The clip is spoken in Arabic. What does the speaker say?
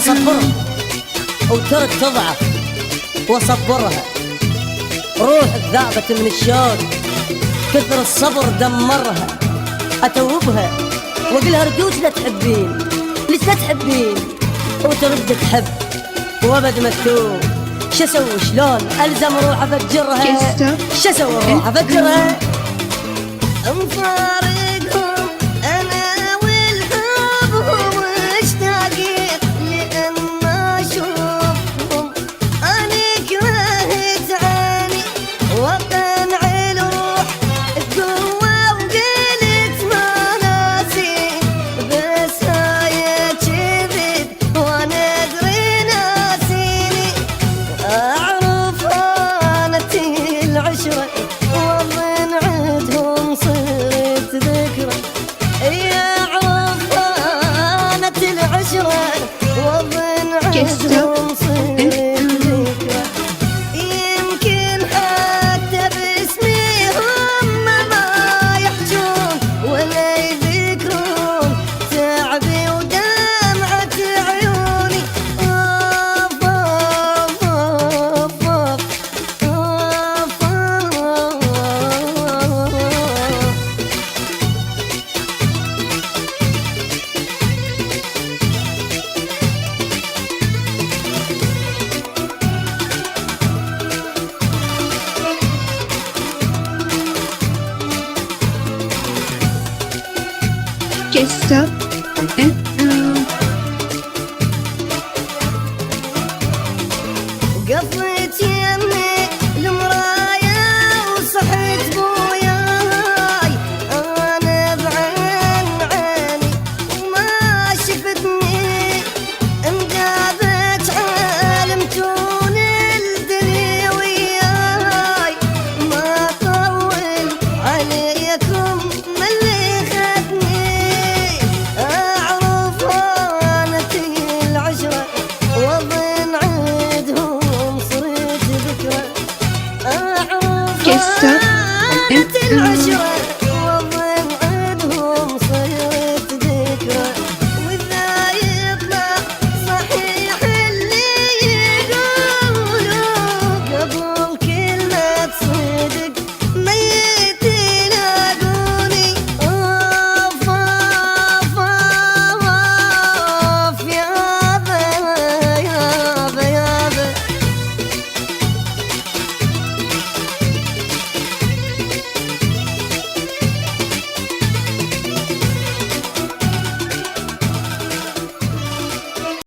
صبرها وترك تضعف وصبرها، روحك ذابت من الشوق كثر الصبر دمرها. اتوبها واقلها ردوش لا تحبين، ليش لا تحبين وترد تحب وابد مكتوب. شسوي شلون الزم روح افجرها، شسوي روح افجرها. مفارقهم انا والحب مشتاقين لان ما اشوفهم. انا كرهت عيني وقنع الروح قوة وقلت ما ناسي، بس هاي كذب وانا ادري ناسيني. اعرف هانت العشرة واظن عدهم صرت ذكرى. يعرف هانت العشرة واظن عدهم صرت ذكرى. يمكن حتى باسمي هم ما يحجون ولا يذكرون تعبي ودمعة عيوني. أوف أوف أوف أوف أوف. Just stop and قضيت يم